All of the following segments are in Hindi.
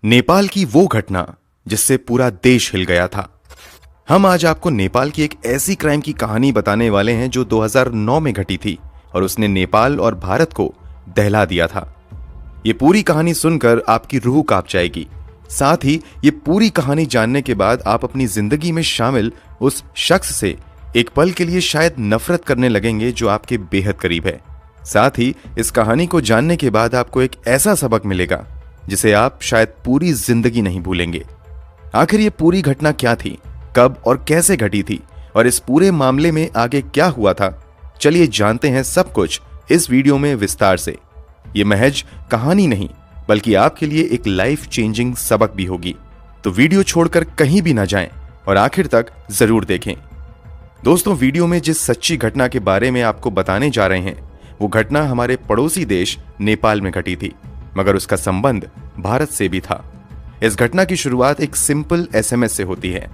नेपाल की वो घटना जिससे पूरा देश हिल गया था। हम आज आपको नेपाल की एक ऐसी क्राइम की कहानी बताने वाले हैं जो 2009 में घटी थी और उसने नेपाल और भारत को दहला दिया था। ये पूरी कहानी सुनकर आपकी रूह कांप जाएगी। साथ ही ये पूरी कहानी जानने के बाद आप अपनी जिंदगी में शामिल उस शख्स से एक पल के लिए शायद नफरत करने लगेंगे जो आपके बेहद करीब है। साथ ही इस कहानी को जानने के बाद आपको एक ऐसा सबक मिलेगा जिसे आप शायद पूरी जिंदगी नहीं भूलेंगे। आखिर ये पूरी घटना क्या थी, कब और कैसे घटी थी और इस पूरे मामले में आगे क्या हुआ था, चलिए जानते हैं सब कुछ इस वीडियो में विस्तार से। ये महज कहानी नहीं बल्कि आपके लिए एक लाइफ चेंजिंग सबक भी होगी, तो वीडियो छोड़कर कहीं भी ना जाएं और आखिर तक जरूर देखें। दोस्तों, वीडियो में जिस सच्ची घटना के बारे में आपको बताने जा रहे हैं वो घटना हमारे पड़ोसी देश नेपाल में घटी थी, मगर उसका संबंध भारत से भी था। इस घटना की शुरुआत एक सिंपल एसएमएस से होती है।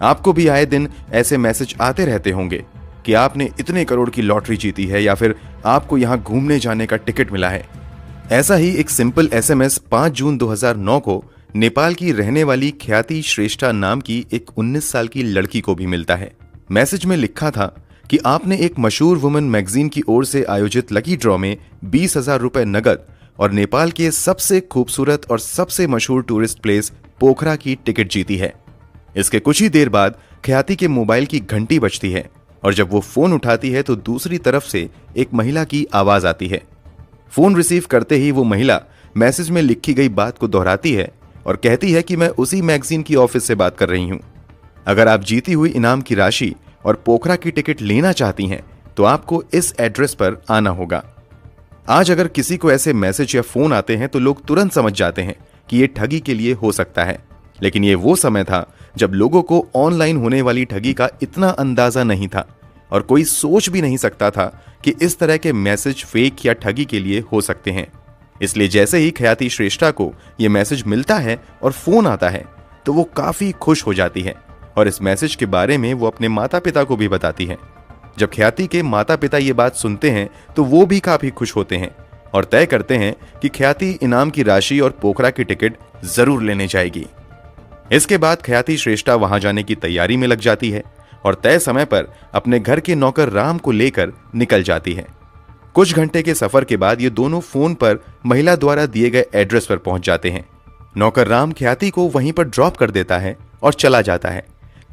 आपको भी आए दिन ऐसे मैसेज आते रहते होंगे कि आपने इतने करोड़ की लॉटरी जीती है या फिर आपको यहां घूमने जाने का टिकट मिला है। ऐसा ही एक सिंपल एसएमएस 5 जून 2009 को नेपाल की रहने वाली ख्याति श्रेष्ठा नाम की एक 19 साल की लड़की को भी मिलता है। मैसेज में लिखा था कि आपने एक मशहूर वुमेन मैगजीन की ओर से आयोजित लकी ड्रॉ में 20,000 रुपए नगद और नेपाल के सबसे खूबसूरत और सबसे मशहूर टूरिस्ट प्लेस पोखरा की टिकट जीती है। इसके कुछ ही देर बाद ख्याति के मोबाइल की घंटी बजती है और जब वो फोन उठाती है तो दूसरी तरफ से एक महिला की आवाज आती है। फोन रिसीव करते ही वो महिला मैसेज में लिखी गई बात को दोहराती है और कहती है कि मैं उसी मैगजीन की ऑफिस से बात कर रही हूं। अगर आप जीती हुई इनाम की राशि और पोखरा की टिकट लेना चाहती हैं तो आपको इस एड्रेस पर आना होगा। आज अगर किसी को ऐसे मैसेज या फोन आते हैं तो लोग तुरंत समझ जाते हैं कि ये ठगी के लिए हो सकता है, लेकिन ये वो समय था जब लोगों को ऑनलाइन होने वाली ठगी का इतना अंदाजा नहीं था और कोई सोच भी नहीं सकता था कि इस तरह के मैसेज फेक या ठगी के लिए हो सकते हैं। इसलिए जैसे ही ख्याति श्रेष्ठा को यह मैसेज मिलता है और फोन आता है तो वो काफी खुश हो जाती है और इस मैसेज के बारे में वो अपने माता पिता को भी बताती है। जब ख्याति के माता पिता ये बात सुनते हैं तो वो भी काफी खुश होते हैं और तय करते हैं कि ख्याति इनाम की राशि और पोखरा की टिकट जरूर लेने जाएगी। इसके बाद ख्याति श्रेष्ठा वहां जाने की तैयारी में लग जाती है और तय समय पर अपने घर के नौकर राम को लेकर निकल जाती है। कुछ घंटे के सफर के बाद ये दोनों फोन पर महिला द्वारा दिए गए एड्रेस पर पहुंच जाते हैं। नौकर राम ख्याति को वहीं पर ड्रॉप कर देता है और चला जाता है,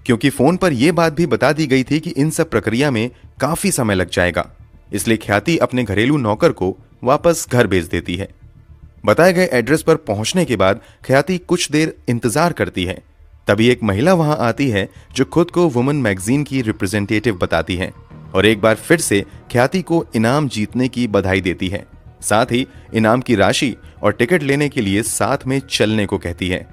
क्योंकि फोन पर यह बात भी बता दी गई थी कि इन सब प्रक्रिया में काफी समय लग जाएगा। इसलिए ख्याति अपने घरेलू नौकर को वापस घर भेज देती है। बताए गए एड्रेस पर पहुंचने के बाद ख्याति कुछ देर इंतजार करती है। तभी एक महिला वहां आती है जो खुद को वुमेन मैगजीन की रिप्रेजेंटेटिव बताती है और एक बार फिर से ख्याति को इनाम जीतने की बधाई देती है। साथ ही इनाम की राशि और टिकट लेने के लिए साथ में चलने को कहती है।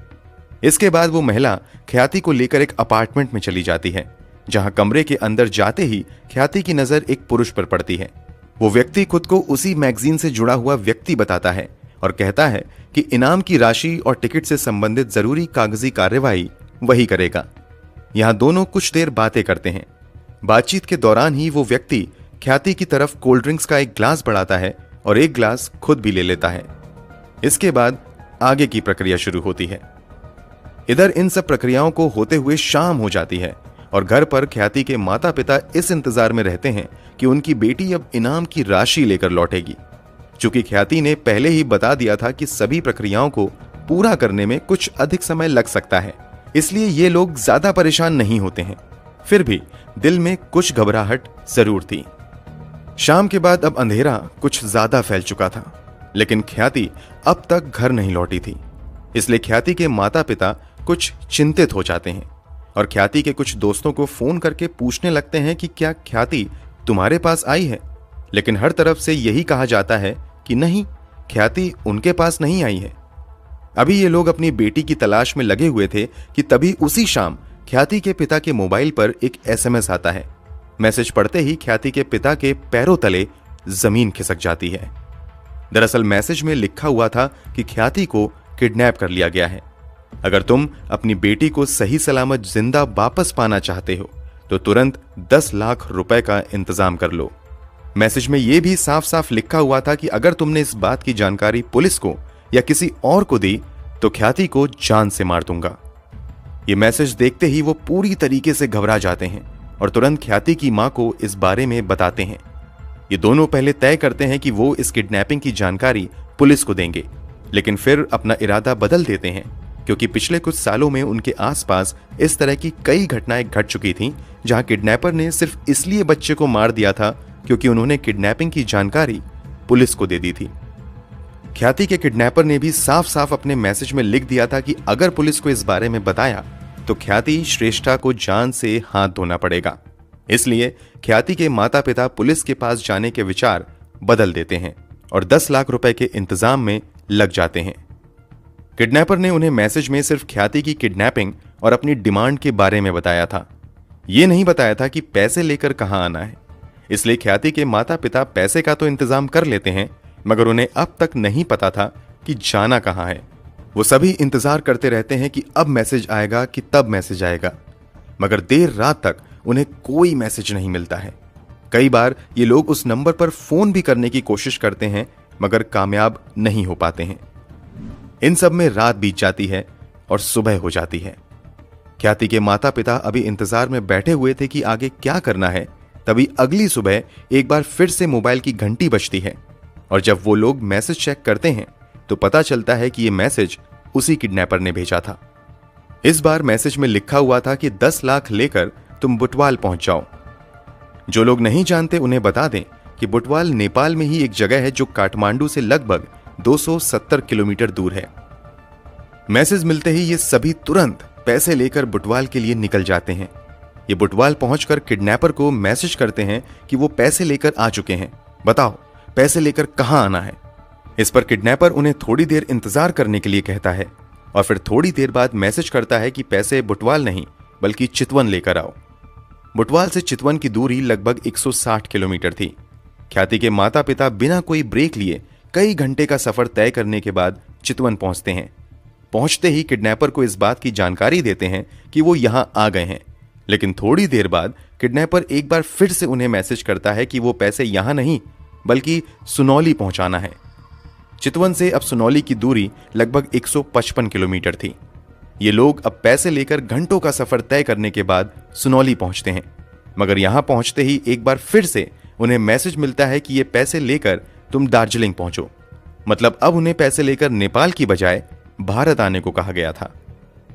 इसके बाद वो महिला ख्याति को लेकर एक अपार्टमेंट में चली जाती है, जहां कमरे के अंदर जाते ही ख्याति की नजर एक पुरुष पर पड़ती है। वो व्यक्ति खुद को उसी मैगजीन से जुड़ा हुआ व्यक्ति बताता है और कहता है कि इनाम की राशि और टिकट से संबंधित जरूरी कागजी कार्यवाही वही करेगा। यहां दोनों कुछ देर बातें करते हैं। बातचीत के दौरान ही वो व्यक्ति ख्याति की तरफ कोल्ड ड्रिंक्स का एक ग्लास बढ़ाता है और एक ग्लास खुद भी ले लेता है। इसके बाद आगे की प्रक्रिया शुरू होती है। इधर इन सब प्रक्रियाओं को होते हुए शाम हो जाती है और घर पर ख्याति के माता पिता इस इंतजार में रहते हैं कि उनकी बेटी अब इनाम की राशि लेकर लौटेगी। चूंकि ख्याति ने पहले ही बता दिया था कि सभी प्रक्रियाओं को पूरा करने में कुछ अधिक समय लग सकता है, इसलिए ये लोग ज्यादा परेशान नहीं होते हैं। फिर भी दिल में कुछ घबराहट जरूर थी। शाम के बाद अब अंधेरा कुछ ज्यादा फैल चुका था, लेकिन ख्याति अब तक घर नहीं लौटी थी। इसलिए ख्याति के माता पिता कुछ चिंतित हो जाते हैं और ख्याति के कुछ दोस्तों को फोन करके पूछने लगते हैं कि क्या ख्याति तुम्हारे पास आई है, लेकिन हर तरफ से यही कहा जाता है कि नहीं, ख्याति उनके पास नहीं आई है। अभी ये लोग अपनी बेटी की तलाश में लगे हुए थे कि तभी उसी शाम ख्याति के पिता के मोबाइल पर एक एसएमएस आता है। मैसेज पढ़ते ही ख्याति के पिता के पैरों तले जमीन खिसक जाती है। दरअसल मैसेज में लिखा हुआ था कि ख्याति को किडनैप कर लिया गया है। अगर तुम अपनी बेटी को सही सलामत जिंदा वापस पाना चाहते हो तो तुरंत 10 लाख रुपए का इंतजाम कर लो। मैसेज में यह भी साफ साफ लिखा हुआ था कि अगर तुमने इस बात की जानकारी पुलिस को या किसी और को दी तो ख्याति को जान से मार दूंगा। ये मैसेज देखते ही वो पूरी तरीके से घबरा जाते हैं और तुरंत ख्याति की मां को इस बारे में बताते हैं। ये दोनों पहले तय करते हैं कि वो इस किडनैपिंग की जानकारी पुलिस को देंगे, लेकिन फिर अपना इरादा बदल देते हैं क्योंकि पिछले कुछ सालों में उनके आसपास इस तरह की कई घटनाएं घट चुकी थीं जहां किडनैपर ने सिर्फ इसलिए बच्चे को मार दिया था क्योंकि उन्होंने किडनैपिंग की जानकारी पुलिस को दे दी थी। ख्याति के किडनैपर ने भी साफ साफ अपने मैसेज में लिख दिया था कि अगर पुलिस को इस बारे में बताया तो ख्याति श्रेष्ठा को जान से हाथ धोना पड़ेगा। इसलिए ख्याति के माता पिता पुलिस के पास जाने के विचार बदल देते हैं और 10 लाख रुपए के इंतजाम में लग जाते हैं। किडनैपर ने उन्हें मैसेज में सिर्फ ख्याति की किडनैपिंग और अपनी डिमांड के बारे में बताया था। यह नहीं बताया था कि पैसे लेकर कहां आना है। इसलिए ख्याति के माता पिता पैसे का तो इंतजाम कर लेते हैं, मगर उन्हें अब तक नहीं पता था कि जाना कहां है। वो सभी इंतजार करते रहते हैं कि अब मैसेज आएगा कि तब मैसेज आएगा, मगर देर रात तक उन्हें कोई मैसेज नहीं मिलता है। कई बार ये लोग उस नंबर पर फोन भी करने की कोशिश करते हैं, मगर कामयाब नहीं हो पाते हैं। इन सब में रात बीत जाती है और सुबह हो जाती है। ख्याति के माता पिता अभी इंतजार में बैठे हुए थे कि आगे क्या करना है। तभी अगली सुबह एक बार फिर से मोबाइल की घंटी बजती है और जब वो लोग मैसेज चेक करते हैं तो पता चलता है कि ये मैसेज उसी किडनैपर ने भेजा था। इस बार मैसेज में लिखा हुआ था कि 10 लाख लेकर तुम बुटवाल पहुंच जाओ। जो लोग नहीं जानते उन्हें बता दें कि बुटवाल नेपाल में ही एक जगह है जो काठमांडू से लगभग 270 किलोमीटर दूर है। मैसेज मिलते ही ये सभी तुरंत पैसे लेकर बुटवाल के लिए निकल जाते हैं। ये बुटवाल पहुंचकर किडनैपर को मैसेज करते हैं कि वो पैसे लेकर आ चुके हैं, बताओ पैसे लेकर कहां आना है। इस पर किडनैपर उन्हें थोड़ी देर इंतजार करने के लिए कहता है और फिर थोड़ी देर बाद मैसेज करता है कि पैसे बुटवाल नहीं बल्कि चितवन लेकर आओ। बुटवाल से चितवन की दूरी लगभग 160 किलोमीटर थी। ख्याति के माता पिता बिना कोई ब्रेक लिए कई घंटे का सफर तय करने के बाद चितवन पहुंचते हैं। पहुंचते ही किडनैपर को इस बात की जानकारी देते हैं कि वो यहां आ गए हैं, लेकिन थोड़ी देर बाद किडनैपर एक बार फिर से उन्हें मैसेज करता है कि वो पैसे यहां नहीं बल्कि सुनौली पहुंचाना है। चितवन से अब सुनौली की दूरी लगभग 155 किलोमीटर थी। ये लोग अब पैसे लेकर घंटों का सफर तय करने के बाद सुनौली पहुंचते हैं, मगर यहां पहुंचते ही एक बार फिर से उन्हें मैसेज मिलता है कि ये पैसे लेकर तुम दार्जिलिंग पहुंचो। मतलब अब उन्हें पैसे लेकर नेपाल की बजाय भारत आने को कहा गया था।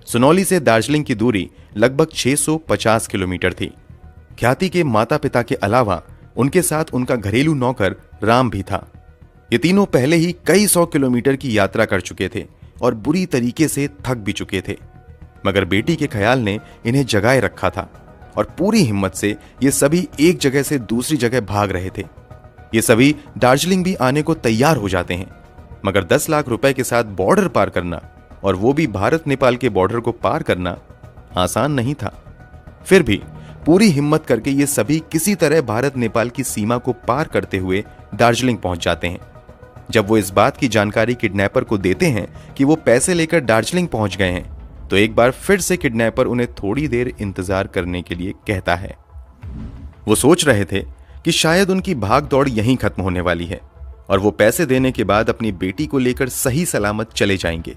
सुनौली से दार्जिलिंग की दूरी लगभग 650 किलोमीटर थी। ख्याति के माता पिता के अलावा उनके साथ उनका घरेलू नौकर राम भी था। ये तीनों पहले ही कई 100 किलोमीटर की यात्रा कर चुके थे और बुरी तरीके से थक भी चुके थे, मगर बेटी के ख्याल ने इन्हें जगाए रखा था और पूरी हिम्मत से ये सभी एक जगह से दूसरी जगह भाग रहे थे। ये सभी दार्जिलिंग भी आने को तैयार हो जाते हैं, मगर 10 लाख रुपए के साथ बॉर्डर पार करना और वो भी भारत नेपाल के बॉर्डर को पार करना आसान नहीं था। फिर भी पूरी हिम्मत करके ये सभी किसी तरह भारत नेपाल की सीमा को पार करते हुए दार्जिलिंग पहुंच जाते हैं। जब वो इस बात की जानकारी किडनैपर को देते हैं कि वो पैसे लेकर दार्जिलिंग पहुंच गए हैं, तो एक बार फिर से किडनैपर उन्हें थोड़ी देर इंतजार करने के लिए कहता है। वो सोच रहे थे कि शायद उनकी भाग दौड़ यहीं खत्म होने वाली है और वो पैसे देने के बाद अपनी बेटी को लेकर सही सलामत चले जाएंगे,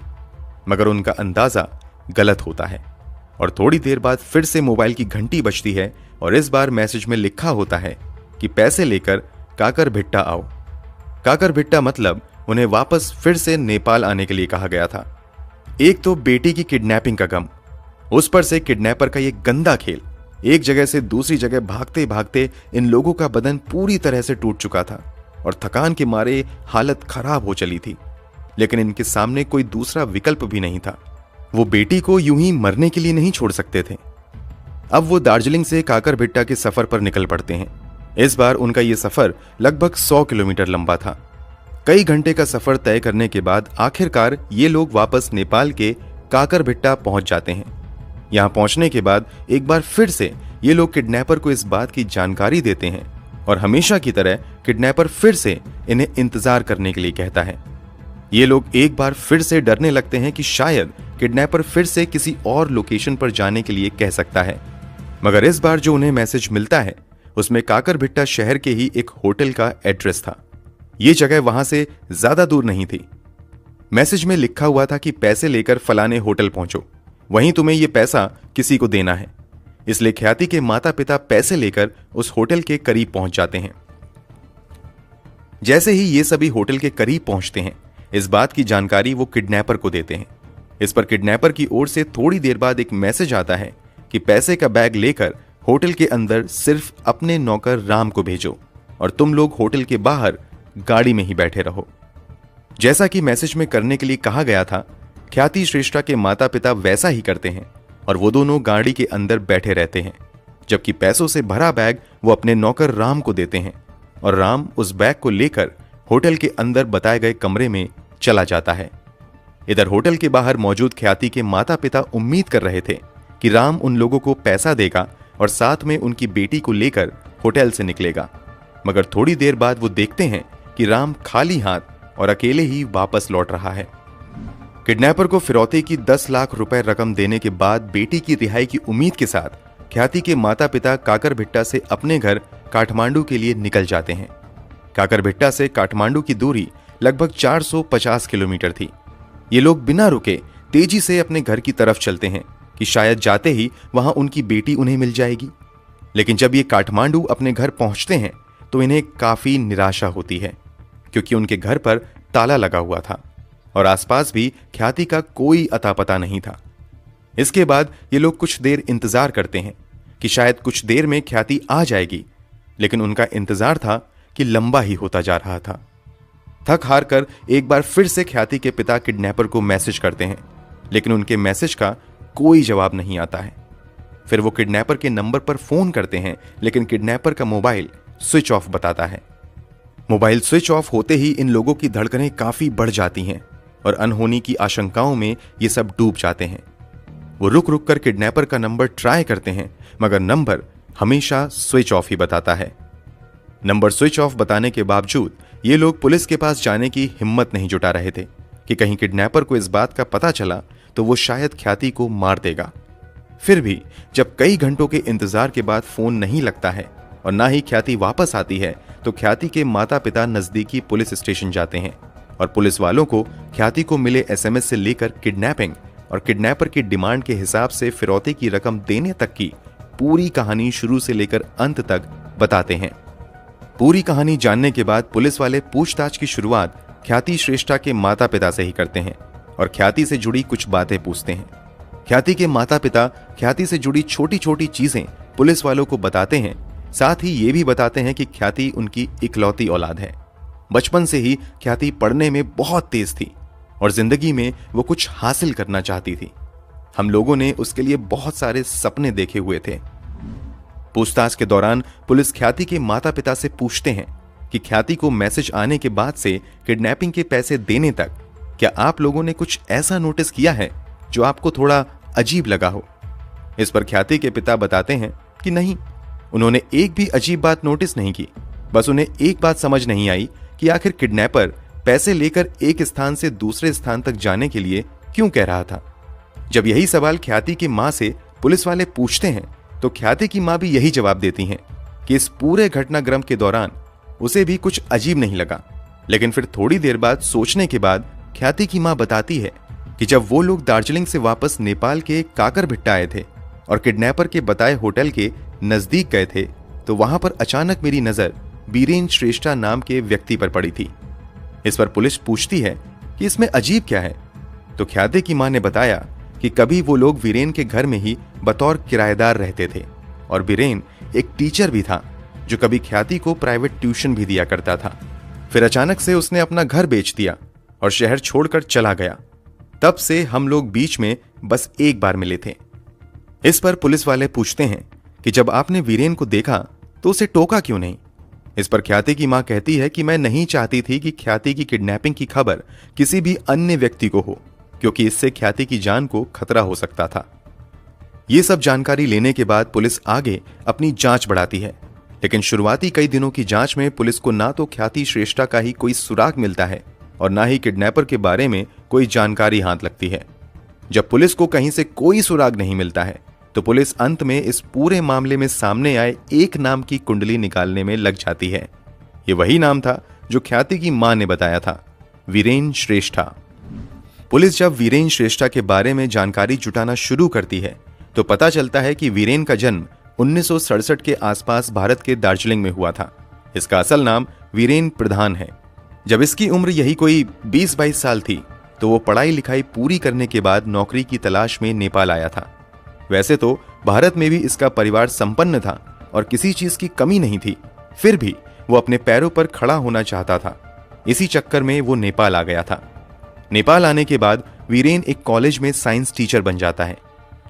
मगर उनका अंदाजा गलत होता है और थोड़ी देर बाद फिर से मोबाइल की घंटी बजती है और इस बार मैसेज में लिखा होता है कि पैसे लेकर काकरभिट्टा आओ। काकरभिट्टा मतलब उन्हें वापस फिर से नेपाल आने के लिए कहा गया था। एक तो बेटी की किडनैपिंग का गम, उस पर से किडनैपर का ये गंदा खेल। एक जगह से दूसरी जगह भागते भागते इन लोगों का बदन पूरी तरह से टूट चुका था और थकान के मारे हालत खराब हो चली थी, लेकिन इनके सामने कोई दूसरा विकल्प भी नहीं था। वो बेटी को यूं ही मरने के लिए नहीं छोड़ सकते थे। अब वो दार्जिलिंग से काकरभिट्टा के सफर पर निकल पड़ते हैं। इस बार उनका ये सफर लगभग 100 किलोमीटर लंबा था। कई घंटे का सफर तय करने के बाद आखिरकार ये लोग वापस नेपाल के काकरभिट्टा पहुंच जाते हैं। यहां पहुंचने के बाद एक बार फिर से ये लोग किडनैपर को इस बात की जानकारी देते हैं और हमेशा की तरह किडनैपर फिर से इन्हें इंतजार करने के लिए कहता है। ये लोग एक बार फिर से डरने लगते हैं कि शायद किडनैपर फिर से किसी और लोकेशन पर जाने के लिए कह सकता है, मगर इस बार जो उन्हें मैसेज मिलता है उसमें काकरभिट्टा शहर के ही एक होटल का एड्रेस था। ये जगह वहां से ज्यादा दूर नहीं थी। मैसेज में लिखा हुआ था कि पैसे लेकर फलाने होटल पहुंचो, वहीं तुम्हें यह पैसा किसी को देना है। इसलिए ख्याति के माता पिता पैसे लेकर उस होटल के करीब पहुंच जाते हैं। जैसे ही ये सभी होटल के करीब पहुंचते हैं, इस बात की जानकारी वो किडनैपर को देते हैं। इस पर किडनैपर की ओर से थोड़ी देर बाद एक मैसेज आता है कि पैसे का बैग लेकर होटल के अंदर सिर्फ अपने नौकर राम को भेजो और तुम लोग होटल के बाहर गाड़ी में ही बैठे रहो। जैसा कि मैसेज में करने के लिए कहा गया था, ख्याति श्रेष्ठा के माता पिता वैसा ही करते हैं और वो दोनों गाड़ी के अंदर बैठे रहते हैं, जबकि पैसों से भरा बैग वो अपने नौकर राम को देते हैं और राम उस बैग को लेकर होटल के अंदर बताए गए कमरे में चला जाता है। इधर होटल के बाहर मौजूद ख्याति के माता पिता उम्मीद कर रहे थे कि राम उन लोगों को पैसा देगा और साथ में उनकी बेटी को लेकर होटल से निकलेगा, मगर थोड़ी देर बाद वो देखते हैं कि राम खाली हाथ और अकेले ही वापस लौट रहा है। किडनैपर को फिरौती की 10 लाख रुपए रकम देने के बाद बेटी की रिहाई की उम्मीद के साथ ख्याति के माता पिता काकरभिट्टा से अपने घर काठमांडू के लिए निकल जाते हैं। काकरभिट्टा से काठमांडू की दूरी लगभग 450 किलोमीटर थी। ये लोग बिना रुके तेजी से अपने घर की तरफ चलते हैं कि शायद जाते ही वहां उनकी बेटी उन्हें मिल जाएगी। लेकिन जब ये काठमांडू अपने घर पहुंचते हैं तो इन्हें काफी निराशा होती है, क्योंकि उनके घर पर ताला लगा हुआ था और आसपास भी ख्याति का कोई अता पता नहीं था। इसके बाद ये लोग कुछ देर इंतजार करते हैं कि शायद कुछ देर में ख्याति आ जाएगी, लेकिन उनका इंतजार था कि लंबा ही होता जा रहा था। थक हार कर एक बार फिर से ख्याति के पिता किडनैपर को मैसेज करते हैं, लेकिन उनके मैसेज का कोई जवाब नहीं आता है। फिर वो किडनैपर के नंबर पर फोन करते हैं, लेकिन किडनैपर का मोबाइल स्विच ऑफ बताता है। मोबाइल स्विच ऑफ होते ही इन लोगों की धड़कनें काफी बढ़ जाती हैं और अनहोनी की आशंकाओं में ये सब डूब जाते हैं। वो रुक रुक कर किडनैपर का नंबर ट्राई करते हैं, मगर नंबर हमेशा स्विच ऑफ ही बताता है। नंबर स्विच ऑफ बताने के बावजूद ये लोग पुलिस के पास जाने की हिम्मत नहीं जुटा रहे थे कि कहीं किडनैपर को इस बात का पता चला तो वो शायद ख्याति को मार देगा। फिर भी जब कई घंटों के इंतजार के बाद फोन नहीं लगता है और ना ही ख्याति वापस आती है, तो ख्याति के माता पिता नजदीकी पुलिस स्टेशन जाते हैं और पुलिस वालों को ख्याति को मिले एसएमएस से लेकर किडनैपिंग और किडनैपर की डिमांड के हिसाब से फिरौती की रकम देने तक की पूरी कहानी शुरू से लेकर अंत तक बताते हैं। पूरी कहानी जानने के बाद पुलिस वाले पूछताछ की शुरुआत ख्याति श्रेष्ठा के माता पिता से ही करते हैं और ख्याति से जुड़ी कुछ बातें पूछते हैं। ख्याति के माता पिता ख्याति से जुड़ी छोटी छोटी चीजें पुलिस वालों को बताते हैं, साथ ही ये भी बताते हैं कि ख्याति उनकी इकलौती औलाद है। बचपन से ही ख्याति पढ़ने में बहुत तेज थी और जिंदगी में वो कुछ हासिल करना चाहती थी। हम लोगों ने उसके लिए बहुत सारे सपने देखे हुए थे। पूछताछ के दौरान पुलिस ख्याति के माता पिता से पूछते हैं कि ख्याति को मैसेज आने के बाद से किडनैपिंग के पैसे देने तक क्या आप लोगों ने कुछ ऐसा नोटिस किया है जो आपको थोड़ा अजीब लगा हो। इस पर ख्याति के पिता बताते हैं कि नहीं, उन्होंने एक भी अजीब बात नोटिस नहीं की। बस उन्हें एक बात समझ नहीं आई कि आखिर किडनैपर पैसे लेकर एक स्थान से दूसरे स्थान तक जाने के लिए क्यों कह रहा था। जब यही सवाल ख्याति की मां से पुलिस वाले पूछते हैं तो ख्याति की मां भी यही जवाब देती हैं कि इस पूरे घटनाक्रम के दौरान उसे भी कुछ अजीब नहीं लगा। लेकिन फिर थोड़ी देर बाद सोचने के बाद ख्याति की मां बताती है कि जब वो लोग दार्जिलिंग से वापस नेपाल के काकरभिट्टा आए थे और किडनैपर के बताए होटल के नजदीक गए थे, तो वहां पर अचानक मेरी नजर बीरेन श्रेष्ठा नाम के व्यक्ति पर पड़ी थी। इस पर पुलिस पूछती है कि इसमें अजीब क्या है, तो ख्याति की मां ने बताया कि कभी वो लोग वीरेन के घर में ही बतौर किराएदार रहते थे और वीरेन एक टीचर भी था जो कभी ख्याति को प्राइवेट ट्यूशन भी दिया करता था। फिर अचानक से उसने अपना घर बेच दिया और शहर छोड़कर चला गया। तब से हम लोग बीच में बस एक बार मिले थे। इस पर पुलिस वाले पूछते हैं कि जब आपने वीरेन को देखा तो उसे टोका क्यों नहीं। इस पर ख्याति की मां कहती है कि मैं नहीं चाहती थी कि ख्याति की किडनैपिंग की खबर किसी भी अन्य व्यक्ति को हो, क्योंकि इससे ख्याति की जान को खतरा हो सकता था। ये सब जानकारी लेने के बाद पुलिस आगे अपनी जांच बढ़ाती है, लेकिन शुरुआती कई दिनों की जांच में पुलिस को ना तो ख्याति श्रेष्ठा का ही कोई सुराग मिलता है और ना ही किडनैपर के बारे में कोई जानकारी हाथ लगती है। जब पुलिस को कहीं से कोई सुराग नहीं मिलता है तो पुलिस अंत में इस पूरे मामले में सामने आए एक नाम की कुंडली निकालने में लग जाती है। ये वही नाम था जो ख्याति की मां ने बताया था, वीरेन श्रेष्ठा। पुलिस जब वीरेन श्रेष्ठा के बारे में जानकारी जुटाना शुरू करती है तो पता चलता है कि वीरेन का जन्म 1967 के आसपास भारत के दार्जिलिंग में हुआ था। इसका असल नाम वीरेन प्रधान है। जब इसकी उम्र यही कोई 20-22 साल थी तो वो पढ़ाई लिखाई पूरी करने के बाद नौकरी की तलाश में नेपाल आया था। वैसे तो भारत में भी इसका परिवार संपन्न था और किसी चीज की कमी नहीं थी, फिर भी वो अपने पैरों पर खड़ा होना चाहता था। इसी चक्कर में वो नेपाल आ गया था। नेपाल आने के बाद वीरेन एक कॉलेज में साइंस टीचर बन जाता है।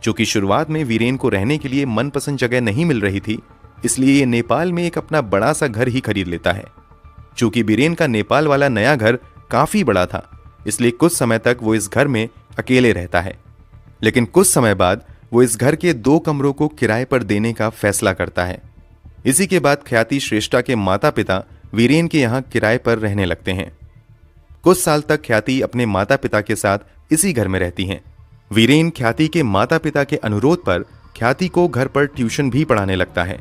चूंकि शुरुआत में वीरेन को रहने के लिए मनपसंद जगह नहीं मिल रही थी, इसलिए ये नेपाल में एक अपना बड़ा सा घर ही खरीद लेता है। चूंकि वीरेन का नेपाल वाला नया घर काफी बड़ा था, इसलिए कुछ समय तक वो इस घर में अकेले रहता है। लेकिन कुछ समय बाद वो इस घर के 2 कमरों को किराए पर देने का फैसला करता है। इसी के बाद ख्याति श्रेष्ठा के माता पिता वीरेन के यहाँ किराए पर रहने लगते हैं। कुछ साल तक ख्याति अपने माता पिता के साथ इसी घर में रहती हैं। वीरेन ख्याति के माता पिता के अनुरोध पर ख्याति को घर पर ट्यूशन भी पढ़ाने लगता है।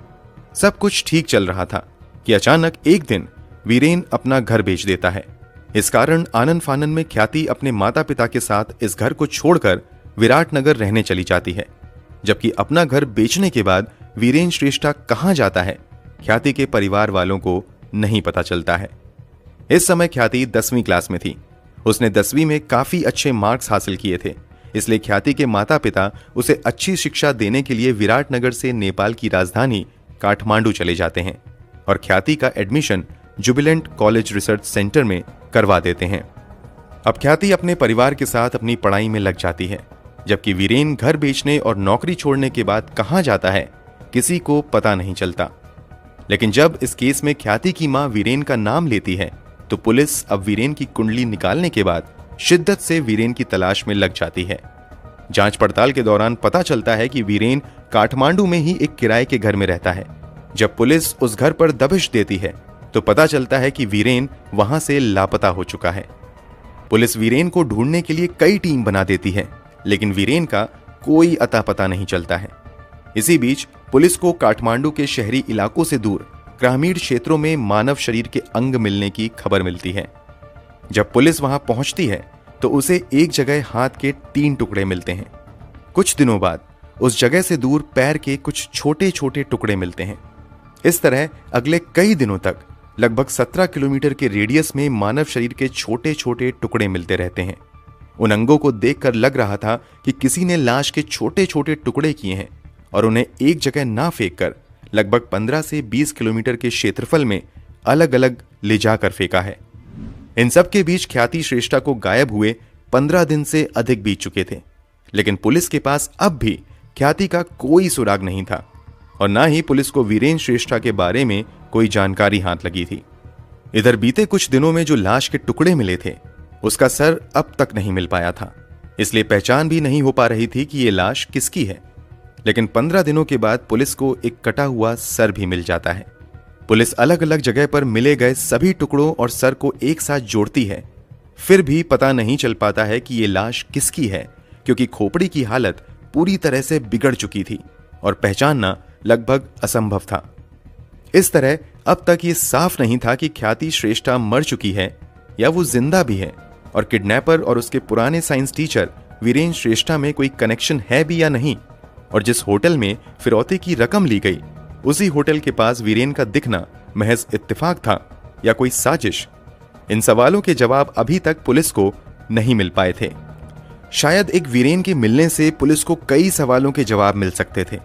सब कुछ ठीक चल रहा था कि अचानक एक दिन वीरेन अपना घर बेच देता है। इस कारण आनन फानन में ख्याति अपने माता पिता के साथ इस घर को छोड़कर विराटनगर रहने चली जाती है। जबकि अपना घर बेचने के बाद वीरेन श्रेष्ठा कहां जाता है, ख्याति के परिवार वालों को नहीं पता चलता है। इस समय ख्याति 10वीं क्लास में थी। उसने 10वीं में काफी अच्छे मार्क्स हासिल किए थे, इसलिए ख्याति के माता पिता उसे अच्छी शिक्षा देने के लिए विराटनगर से नेपाल की राजधानी काठमांडू चले जाते हैं और ख्याति का admission Jubilant college research centre में करवा देते हैं। अब ख्याति अपने परिवार के साथ अपनी पढ़ाई में लग जाती है, जबकि वीरेन घर बेचने और नौकरी छोड़ने के बाद कहां जाता है किसी को पता नहीं चलता। लेकिन जब इस केस में ख्याति की मां वीरेन का नाम लेती है तो पुलिस अब वीरेन की कुंडली निकालने के बाद शिद्दत से वीरेन की तलाश में लग जाती है। जांच पड़ताल के दौरान पता चलता है कि वीरेन काठमांडू में ही एक किराए के घर में रहता है। जब पुलिस उस घर पर दबिश देती है तो पता चलता है कि वीरेन वहां से लापता हो चुका है। पुलिस वीरेन को ढूंढने के लिए कई टीम बना देती है, लेकिन वीरेन का कोई अता पता नहीं चलता है। इसी बीच पुलिस को काठमांडू के शहरी इलाकों से दूर ग्रामीण क्षेत्रों में मानव शरीर के अंग मिलने की खबर मिलती है। जब पुलिस वहां पहुंचती है तो उसे एक जगह हाथ के 3 टुकड़े मिलते हैं। कुछ दिनों बाद उस जगह से दूर पैर के कुछ छोटे छोटे टुकड़े मिलते हैं। इस तरह अगले कई दिनों तक लगभग 17 किलोमीटर के रेडियस में मानव शरीर के छोटे छोटे टुकड़े मिलते रहते हैं। उन अंगों को देखकर लग रहा था कि किसी ने लाश के छोटे छोटे टुकड़े किए हैं और उन्हें एक जगह ना फेंककर लगभग 15 से 20 किलोमीटर के क्षेत्रफल में अलग अलग ले जाकर फेंका है। इन सब के बीच ख्याति श्रेष्ठा को गायब हुए 15 दिन से अधिक बीत चुके थे, लेकिन पुलिस के पास अब भी ख्याति का कोई सुराग नहीं था और ना ही पुलिस को वीरेन श्रेष्ठा के बारे में कोई जानकारी हाथ लगी थी। इधर बीते कुछ दिनों में जो लाश के टुकड़े मिले थे उसका सर अब तक नहीं मिल पाया था, इसलिए पहचान भी नहीं हो पा रही थी कि ये लाश किसकी है। लेकिन 15 दिनों के बाद पुलिस को एक कटा हुआ सर भी मिल जाता है। पुलिस अलग अलग जगह पर मिले गए सभी टुकड़ों और सर को एक साथ जोड़ती है, फिर भी पता नहीं चल पाता है कि ये लाश किसकी है, क्योंकि खोपड़ी की हालत पूरी तरह से बिगड़ चुकी थी और पहचानना लगभग असंभव था। इस तरह अब तक ये साफ नहीं था कि ख्याति श्रेष्ठा मर चुकी है या वो जिंदा भी है और किडनैपर और उसके पुराने साइंस टीचर वीरेन श्रेष्ठा में कोई कनेक्शन है भी या नहीं, और जिस होटल में फिरौती की रकम ली गई उसी होटल के पास वीरेन का दिखना महज इत्तेफाक था या कोई साजिश। इन सवालों के जवाब अभी तक पुलिस को नहीं मिल पाए थे। शायद एक वीरेन के मिलने से पुलिस को कई सवालों के जवाब मिल सकते थे,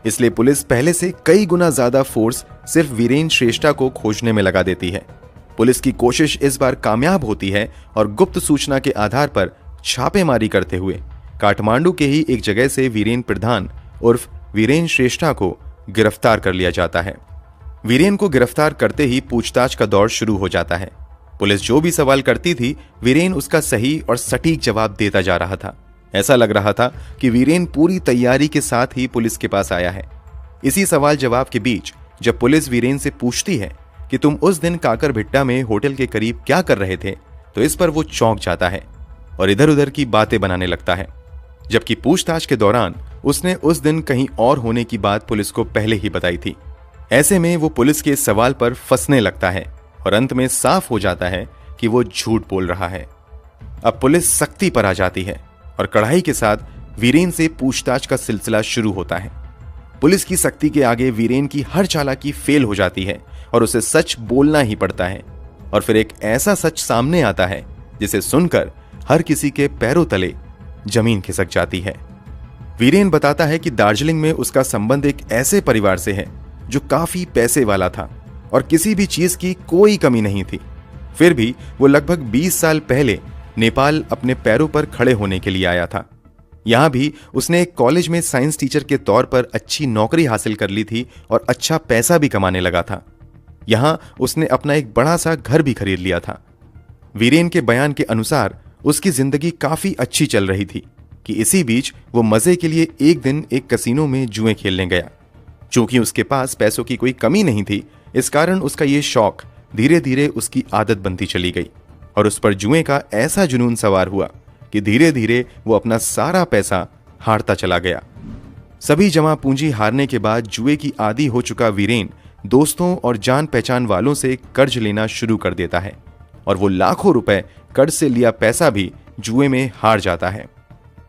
इसलिए पुलिस पहले से कई गुना ज्यादा फोर्स सिर्फ वीरेन श्रेष्ठा को खोजने में लगा देती है। पुलिस की कोशिश इस बार कामयाब होती है और गुप्त सूचना के आधार पर छापेमारी करते हुए काठमांडू के ही एक जगह से वीरेन प्रधान उर्फ वीरेन श्रेष्ठा को गिरफ्तार कर लिया जाता है। वीरेन को गिरफ्तार करते ही पूछताछ का दौर शुरू हो जाता है। पुलिस जो भी सवाल करती थी वीरेन उसका सही और सटीक जवाब देता जा रहा था। ऐसा लग रहा था कि वीरेन पूरी तैयारी के साथ ही पुलिस के पास आया है। इसी सवाल जवाब के बीच जब पुलिस वीरेन से पूछती है कि तुम उस दिन काकरभिट्टा में होटल के करीब क्या कर रहे थे, तो इस पर वो चौंक जाता है और इधर उधर की बातें बनाने लगता है, जबकि पूछताछ के दौरान उसने उस दिन कहीं और होने की बात पुलिस को पहले ही बताई थी। ऐसे में वो पुलिस के सवाल पर फंसने लगता है और अंत में साफ हो जाता है कि वो झूठ बोल रहा है। अब पुलिस सख्ती पर आ जाती है और कड़ाई के साथ वीरेन से पूछताछ का सिलसिला शुरू होता है। पुलिस की सख्ती के आगे वीरेन की हर चालाकी फेल हो जाती है और उसे सच बोलना ही पड़ता है। और फिर एक ऐसा सच सामने आता है जिसे सुनकर हर किसी के पैरों तले जमीन खिसक जाती है। वीरेन बताता है कि दार्जिलिंग में उसका संबंध एक ऐसे परिवार से है जो काफी पैसे वाला था और किसी भी चीज की कोई कमी नहीं थी। फिर भी वो लगभग 20 साल पहले नेपाल अपने पैरों पर खड़े होने के लिए आया था। यहां भी उसने एक कॉलेज में साइंस टीचर के तौर पर अच्छी नौकरी हासिल कर ली थी और अच्छा पैसा भी कमाने लगा था। यहां उसने अपना एक बड़ा सा घर भी खरीद लिया था। वीरेन के बयान के अनुसार उसकी जिंदगी काफी अच्छी चल रही थी कि इसी बीच वो मजे के लिए एक दिन एक कसिनो में जुए खेलने गया। चूंकि उसके पास पैसों की कोई कमी नहीं थी, इस कारण उसका ये शौक धीरे धीरे उसकी आदत बनती चली गई और उस पर जुए का ऐसा जुनून सवार हुआ कि धीरे धीरे वो अपना सारा पैसा हारता चला गया। सभी जमा पूंजी हारने के बाद जुए की आदी हो चुका वीरेन दोस्तों और जान पहचान वालों से कर्ज लेना शुरू कर देता है और वो लाखों रुपए कर्ज से लिया पैसा भी जुए में हार जाता है।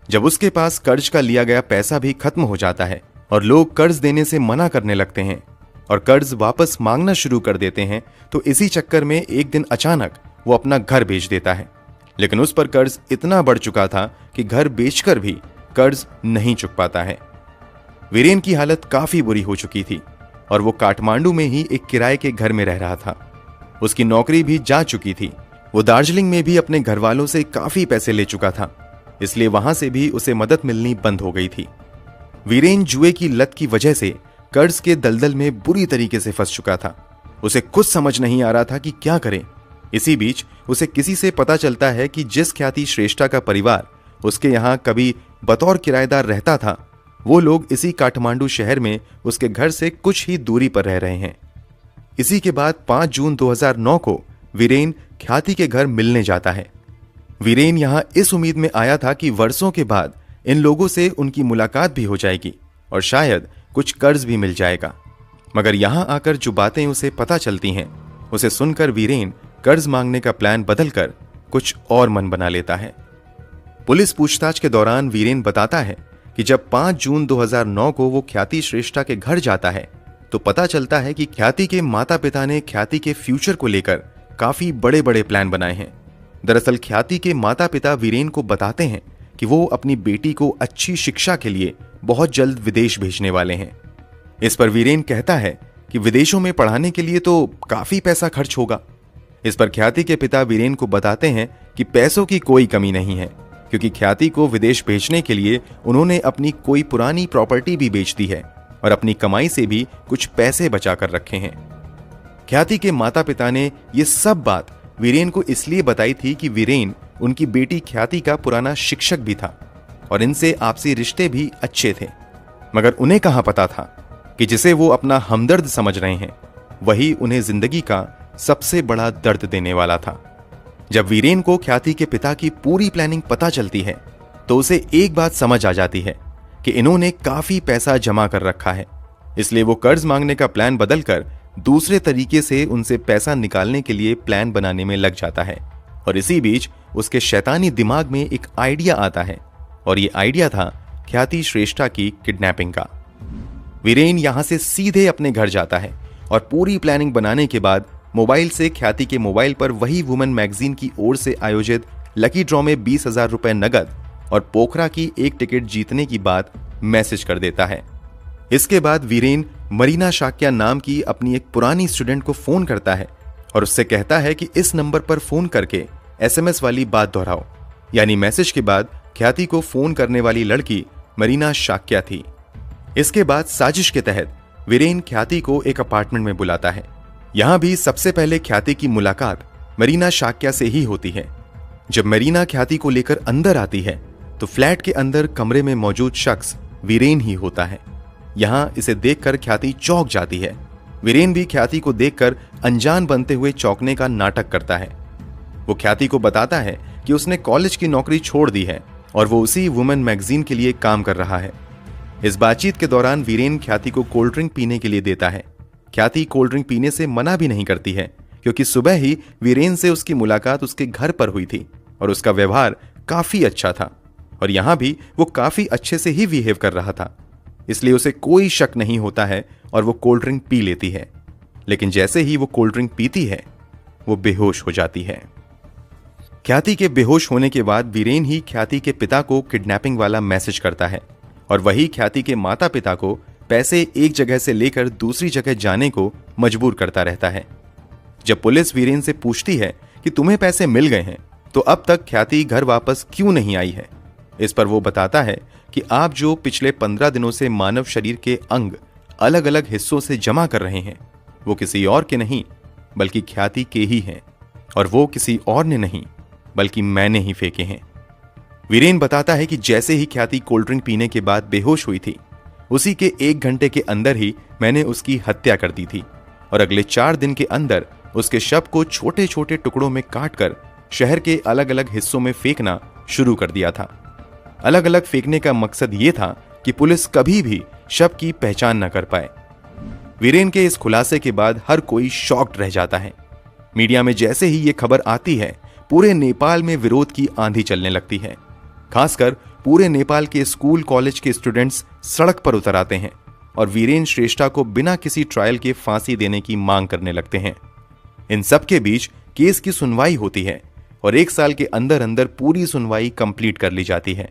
जब उसके पास कर्ज का लिया गया पैसा भी खत्म हो जाता है और लोग कर्ज देने से मना करने लगते हैं और कर्ज वापस मांगना शुरू कर देते हैं, तो इसी चक्कर में एक दिन अचानक वो अपना घर बेच देता है। लेकिन उस पर कर्ज इतना बढ़ चुका था कि घर बेचकर भी कर्ज नहीं चुक पाता है। वीरेन की हालत काफी बुरी हो चुकी थी और वो काठमांडू में ही एक किराए के घर में रह रहा था। उसकी नौकरी भी जा चुकी थी। वो दार्जिलिंग में भी अपने घर वालों से काफी पैसे ले चुका था, इसलिए वहां से भी उसे मदद मिलनी बंद हो गई थी। वीरेन जुए की लत की वजह से कर्ज के दलदल में बुरी तरीके से फंस चुका था। उसे कुछ समझ नहीं आ रहा था कि क्या करे। इसी बीच उसे किसी से पता चलता है कि जिस ख्याति श्रेष्ठा का परिवार उसके यहाँ कभी बतौर किराएदार रहता था, वो लोग इसी काठमांडू शहर में उसके घर से कुछ ही दूरी पर रह रहे हैं। इसी के बाद 5 जून 2009 को वीरेन ख्याति के घर मिलने जाता है। वीरेन यहां इस उम्मीद में आया था कि वर्षों के बाद इन लोगों से उनकी मुलाकात भी हो जाएगी और शायद कुछ कर्ज भी मिल जाएगा। मगर यहां आकर जो बातें उसे पता चलती हैं, उसे सुनकर वीरेन कर्ज मांगने का प्लान बदलकर कुछ और मन बना लेता है। पुलिस पूछताछ के दौरान वीरेन बताता है कि जब 5 जून 2009 को वो ख्याति श्रेष्ठा के घर जाता है तो पता चलता है कि ख्याति के माता पिता ने ख्याति के फ्यूचर को लेकर काफी बड़े बड़े प्लान बनाए हैं। दरअसल ख्याति के माता पिता वीरेन को बताते हैं कि वो अपनी बेटी को अच्छी शिक्षा के लिए बहुत जल्द विदेश भेजने वाले हैं। इस पर वीरेन कहता है कि विदेशों में पढ़ाने के लिए तो काफी पैसा खर्च होगा। इस पर ख्याति के पिता वीरेन को बताते हैं कि पैसों की कोई कमी नहीं है, क्योंकि ख्याति को विदेश भेजने के लिए उन्होंने अपनी कोई पुरानी प्रॉपर्टी भी बेच दी है और अपनी कमाई से भी कुछ पैसे बचा कर रखे हैं। ख्याति के माता पिता ने ये सब बात वीरेन को इसलिए बताई थी कि वीरेन उनकी बेटी ख्याति का पुराना शिक्षक भी था और इनसे आपसी रिश्ते भी अच्छे थे। मगर उन्हें कहां पता था कि जिसे वो अपना हमदर्द समझ रहे हैं, वही उन्हें जिंदगी का सबसे बड़ा दर्द देने वाला था। जब वीरेन को ख्याति के पिता की पूरी प्लानिंग पता चलती है तो उसे एक बात समझ आ जाती है कि इन्होंने काफी पैसा जमा कर रखा है, इसलिए वो कर्ज मांगने का प्लान बदलकर दूसरे तरीके से उनसे पैसा निकालने के लिए प्लान बनाने में लग जाता है। और इसी बीच उसके शैतानी दिमाग में एक आइडिया आता है और ये आइडिया था ख्याति श्रेष्ठा की किडनैपिंग का। वीरेन यहां से सीधे अपने घर जाता है और पूरी प्लानिंग बनाने के बाद मोबाइल से ख्याति के मोबाइल पर वही वुमेन मैगजीन की ओर से आयोजित लकी ड्रॉ में 20,000 रुपए नगद और पोखरा की एक टिकट जीतने की बात मैसेज कर देता है। इसके बाद वीरेन मरीना शाक्या नाम की अपनी एक पुरानी स्टूडेंट को फोन करता है और उससे कहता है कि इस नंबर पर फोन करके SMS वाली बात दोहराओ। यानी मैसेज के बाद ख्याति को फोन करने वाली लड़की मरीना शाक्या थी। इसके बाद साजिश के तहत वीरेन ख्याति को एक अपार्टमेंट में बुलाता है। यहां भी सबसे पहले ख्याति की मुलाकात मरीना शाक्या से ही होती है। जब मरीना ख्याति को लेकर अंदर आती है तो फ्लैट के अंदर कमरे में मौजूद शख्स वीरेन ही होता है। यहां इसे देखकर ख्याति चौंक जाती है। वीरेन भी ख्याति को देखकर अनजान बनते हुए चौंकने का नाटक करता है। वो ख्याति को बताता है कि उसने कॉलेज की नौकरी छोड़ दी है और वो उसी वुमेन मैगजीन के लिए काम कर रहा है। इस बातचीत के दौरान वीरेन ख्याति को कोल्ड ड्रिंक पीने के लिए देता है। ख्याति कोल्ड ड्रिंक पीने से मना भी नहीं करती है, क्योंकि सुबह ही वीरेन से उसकी मुलाकात उसके घर पर हुई थी और उसका व्यवहार काफी अच्छा था और यहां भी वो काफी अच्छे से ही बिहेव कर रहा था, इसलिए उसे कोई शक नहीं होता है और वो कोल्ड ड्रिंक पी लेती है। लेकिन जैसे ही वो कोल्ड ड्रिंक पीती है वो बेहोश हो जाती है। ख्याति के बेहोश होने के बाद वीरेन ही ख्याति के पिता को किडनैपिंग वाला मैसेज करता है और वही ख्याति के माता पिता को पैसे एक जगह से लेकर दूसरी जगह जाने को मजबूर करता रहता है। जब पुलिस वीरेन से पूछती है कि तुम्हें पैसे मिल गए हैं तो अब तक ख्याति घर वापस क्यों नहीं आई है, इस पर वो बताता है कि आप जो पिछले 15 दिनों से मानव शरीर के अंग अलग अलग हिस्सों से जमा कर रहे हैं वो किसी और के नहीं बल्कि ख्याति के ही हैं और वो किसी और ने नहीं बल्कि मैंने ही फेंके हैं। वीरेन बताता है कि जैसे ही ख्याति कोल्ड ड्रिंक पीने के बाद बेहोश हुई थी उसी के 1 घंटे के अंदर ही मैंने उसकी हत्या कर दी थी और अगले 4 दिन के अंदर उसके शव को छोटे छोटे टुकड़ों में काटकर शहर के अलग अलग हिस्सों में फेंकना शुरू कर दिया था। अलग अलग फेंकने का मकसद ये था कि पुलिस कभी भी शव की पहचान न कर पाए। वीरेन के इस खुलासे के बाद हर कोई शॉक्ड रह जाता है। मीडिया में जैसे ही ये खबर आती है पूरे नेपाल में विरोध की आंधी चलने लगती है। खासकर पूरे नेपाल के स्कूल कॉलेज के स्टूडेंट्स सड़क पर उतर आते हैं और वीरेन श्रेष्ठा को बिना किसी ट्रायल के फांसी देने की मांग करने लगते हैं। इन सब के बीच केस की सुनवाई होती है और 1 साल के अंदर अंदर पूरी सुनवाई कंप्लीट कर ली जाती है।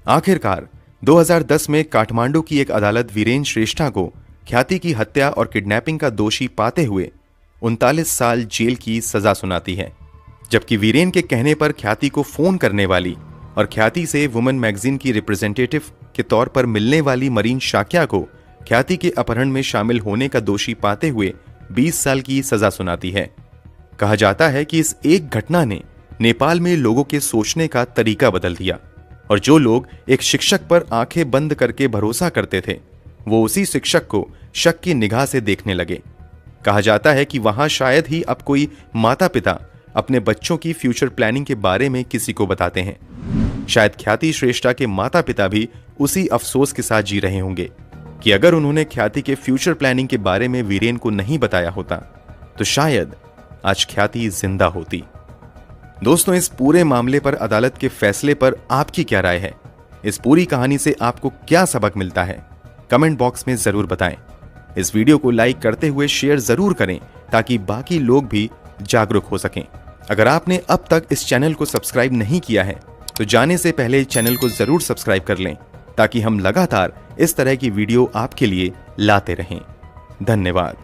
आखिरकार 2010 में काठमांडू की एक अदालत वीरेन श्रेष्ठा को ख्याति की हत्या और किडनैपिंग का दोषी पाते हुए 39 साल जेल की सजा सुनाती है, जबकि वीरेन के कहने पर ख्याति को फोन करने वाली और ख्याति से वुमेन मैगजीन की रिप्रेजेंटेटिव के तौर पर मिलने वाली मरीन शाक्या को ख्याति के अपहरण में शामिल होने का दोषी पाते हुए 20 साल की सजा सुनाती है। कहा जाता है कि इस एक घटना ने नेपाल में लोगों के सोचने का तरीका बदल दिया और जो लोग एक शिक्षक पर आंखें बंद करके भरोसा करते थे वो उसी शिक्षक को शक की निगाह से देखने लगे। कहा जाता है कि वहां शायद ही अब कोई माता पिता अपने बच्चों की फ्यूचर प्लानिंग के बारे में किसी को बताते हैं। शायद ख्याति श्रेष्ठा के माता पिता भी उसी अफसोस के साथ जी रहे होंगे कि अगर उन्होंने ख्याति के फ्यूचर प्लानिंग के बारे में वीरेन को नहीं बताया होता तो शायद आज ख्याति जिंदा होती। दोस्तों, इस पूरे मामले पर अदालत के फैसले पर आपकी क्या राय है? इस पूरी कहानी से आपको क्या सबक मिलता है? कमेंट बॉक्स में जरूर बताएं। इस वीडियो को लाइक करते हुए शेयर जरूर करें ताकि बाकी लोग भी जागरूक हो सकें। अगर आपने अब तक इस चैनल को सब्सक्राइब नहीं किया है तो जाने से पहले चैनल को जरूर सब्सक्राइब कर लें ताकि हम लगातार इस तरह की वीडियो आपके लिए लाते रहें। धन्यवाद।